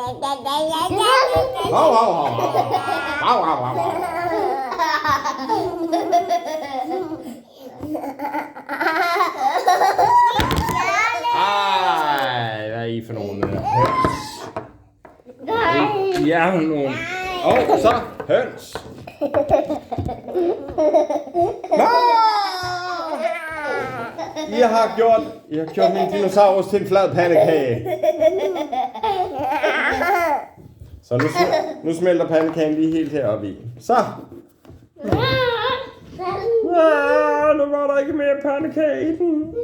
Hov, hov, hov, hov. Hov, hov, hov, hov. Ej, hvad er I for nogle høns? I er nogle... Så høns. I har gjort min dinosaurus til en flad pandekage. Så nu smelter pandekagen lige helt heroppe i. Så. Nu var der ikke mere pandekage i den.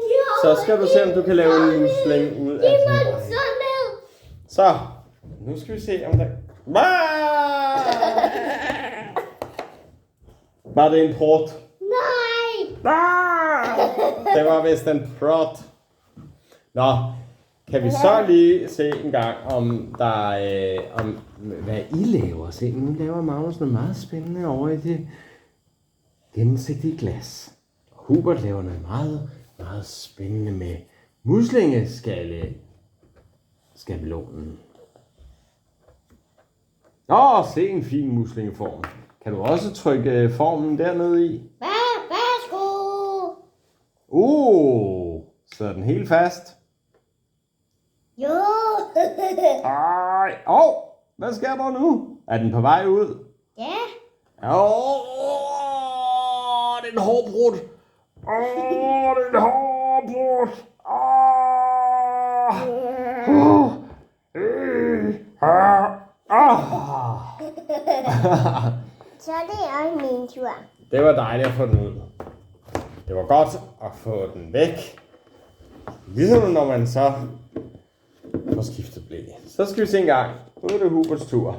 Så skal du se, om du kan lave en musling ud af den. Så. Nu skal vi se, om der... Var det en prot? Det var vist en prot. Nå, kan vi så lige se en gang, om der om hvad I laver? Se, nu laver Magnus noget meget spændende over i det gennemsigtige glas. Hubert laver noget meget, meget spændende med muslingeskabelonen. Se en fin muslingeform. Kan du også trykke formen dernede i? Værsgo! Sidder den helt fast? Jo! Hvad sker der nu? Er den på vej ud? Ja. Det er en hårbrud. Det er en hårbrud. Så det er min tur. Det var dejligt at få den ud. Det var godt at få den væk. Ligesom når man så får skiftet blæ. Så skal vi se en gang. Nu er det Huberts tur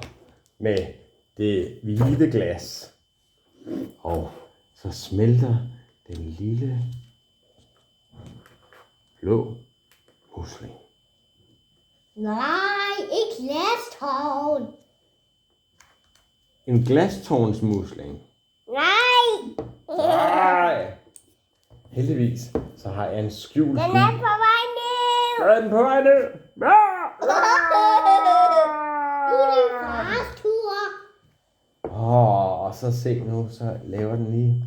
med det hvide glas. Og så smelter den lille blå musling. Nej, ikke glastårn. En glastårnsmusling. Nej. Heldigvis, så har jeg en skjult. Den er på vej ned. Er den på vej ned? Nu er det fars tur. Og så se nu, så laver den lige.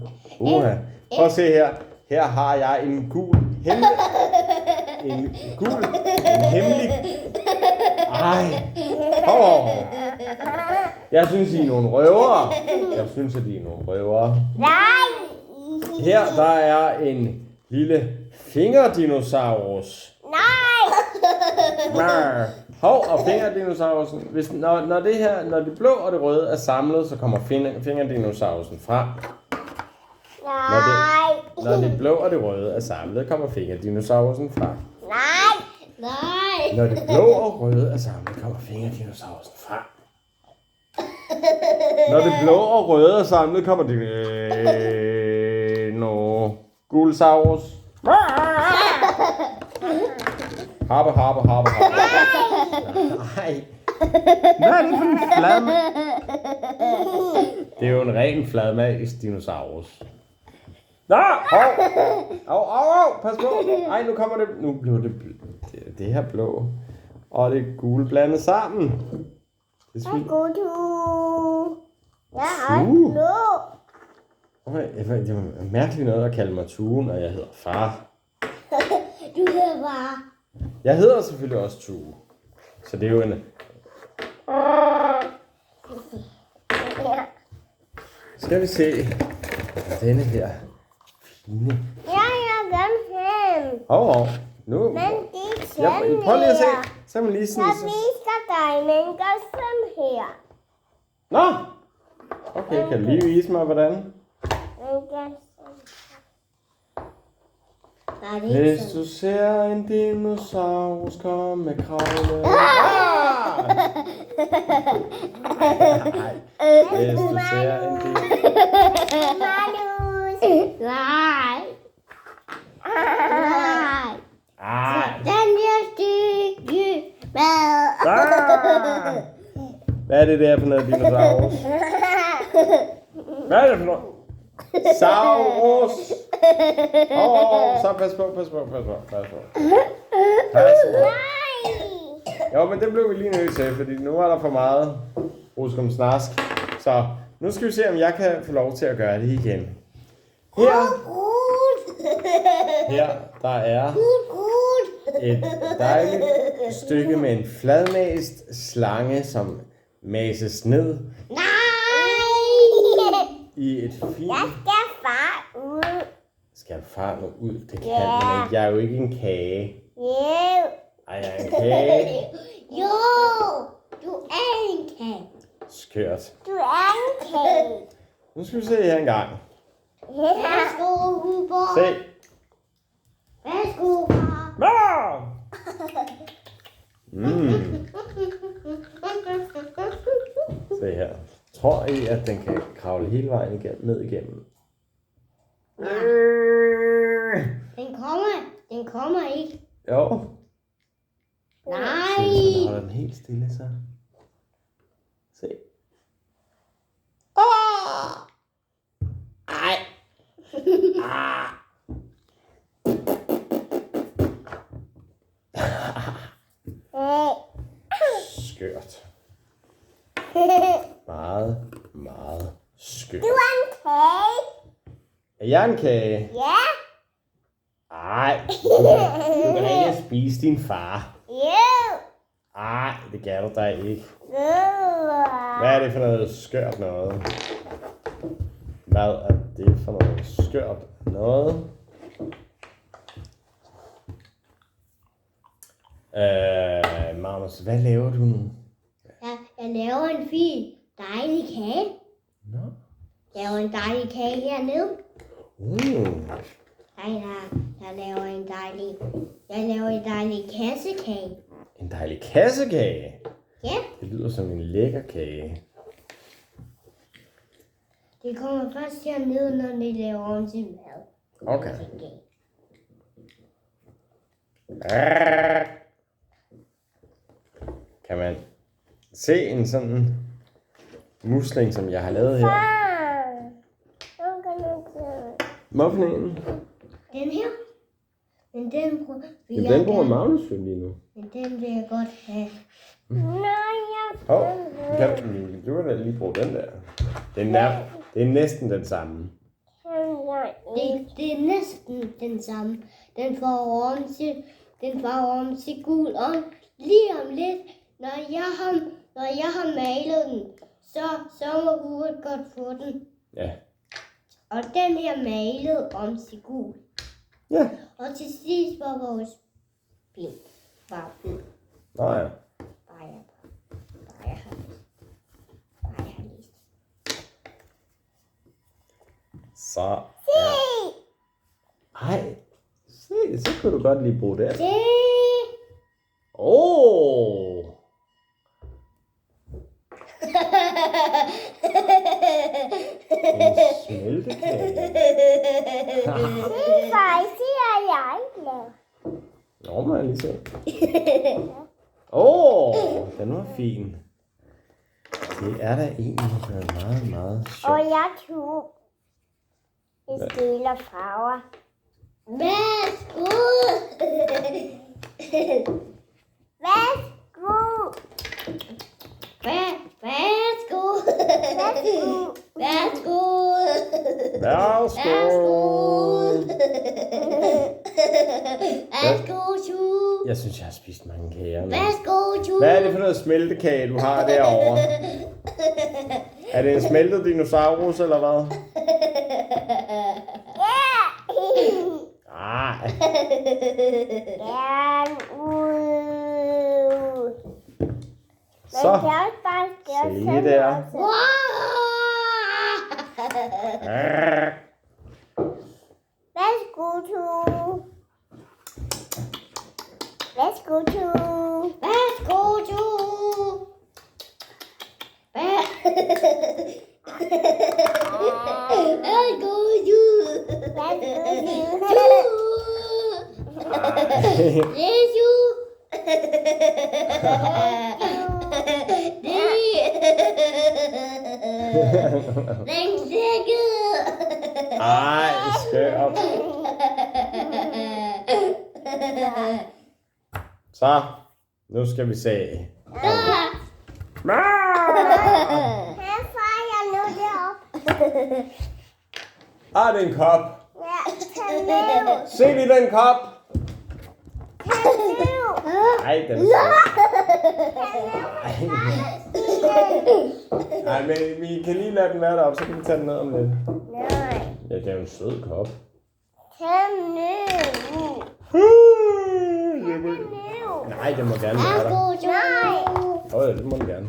Prøv at se her. Her har jeg en gul hemmelig. En hemmelig. Jeg synes, I er nogle røvere. Nej. Her, der er en lille fingerdinosaurus. Nej. Og fingerdinosaurusen. Når det blå og det røde er samlet, så kommer fingerdinosaurusen fra. Nej. Når det blå og det røde er samlet, kommer fingerdinosaurusen fra. Nej. Når det blå og røde er samlet, kommer fingerdinosaurusen fra. Når det blå og røde er samlet, kommer gulsaurus. Harpe. Nej. Hvad er det for en fladmad? Det er jo en ren fladmadisk dinosaurus. Pas på. Ej, nu kommer det. Nu blev det her blå og det gule blandet sammen. Det er fint. Jeg er blå. Det var mærkeligt noget at kalde mig Tue, når jeg hedder far. Du hedder bare. Jeg hedder selvfølgelig også Tue. Så det er jo en... Skal vi se denne her fine... Jeg vil gerne hen. Nu... Men det er prøv lige at se. Så man lige sådan... Jeg viser dig, men gør sådan her. Okay, kan du lige vise mig, hvordan? Hvis du ser en dinosaurus komme kravle. Hvis du ser en dinosaurus. Nej. Den der stykke mad. Hvad er det der for noget dinosaurus? Hvad er det for noget? Saurus! Så pas på. Nej! Jo, men det blev vi lige nødt til, fordi nu er der for meget ruskum snask. Så nu skal vi se, om jeg kan få lov til at gøre det igen. Her der er et dejligt stykke med en fladmast slange, som mases ned Nej! i et fint... Jeg skal far ud. Skal far nu ud? Det kan man ikke. Jeg er jo ikke en kage. Jo. Ej, jeg er en kage. Jo, du er en kage. Skørt. Du er en kage. Nu skal vi se her engang. Værsgo, Huber. Se. Værsgo, far. Se her. Tror I, at den kan kravle hele vejen igennem, ned igennem? Den kommer ikke. Jo. Nej. Så holder den helt stille, så. Se. Ej. Skørt. Meget, meget skørt. Du er en kage. Er jeg en kage? Ja. Ej, du kan ikke spise din far. Jo. Ej, det kan du da ikke. Jo. Hvad er det for noget skørt noget? Hvad er det for noget skørt noget? Magnus, hvad laver du nu? Jeg laver en fin, dejlig kage. Nå. Jeg laver en dejlig kage hernede. Jeg laver en dejlig kassekage. En dejlig kassekage. Ja, Det lyder som en lækker kage. det kommer først hernede, når de laver om til mad. Okay. Kan man se en sådan musling, som jeg har lavet her? Hvad for en? Den her. Men den bruger Jamen, den bruger Magnus jo lige nu. Men den vil jeg godt have. Nej, Du kan da lige bruge den der. Det er næsten den samme. Det er næsten den samme. Den får om til gul. Og lige om lidt, når jeg har malet den, så må hovedet godt få den. Ja. Og den her malet om til gul. Ja. Og til sidst var vores bil. Bare Nå ja. jeg har lyst. Så. Ja. Ej. Se, så kunne du godt lige bruge det. Se! Åh! En smeltekage. Faktisk er jeg glad. Nå, må jeg lige se. Den var fin. Det er da egentlig været meget, meget sjovt. Og jeg tog et stil af farver. Værsgo! Værsgo! Værsgo! Værsgo! Værsgo! Jeg synes, jeg har spist mange kager. Værsgo! Hvad er det for noget smeltekage, du har derovre? Er det en smeltet dinosaurus, eller hvad? Ej. Så. Se der. Værsgo, to. Værsgo, to. Værsgo, to. Værsgo, to. Værsgo, den sækkede. Ej, skørt. Så, Nu skal vi se. Her får jeg nu det op. Ah, det er en kop. Ja, tag ned. Se lige den kop. Tag ned. Nej, den er sød. Nej, men vi kan lige lade den være deroppe, så kan vi tage den ned om lidt. Nej. Ja, det er jo en sød kop. Tag ned. Nej, det må gerne være der. Nej. Åh, ja, det må den gerne.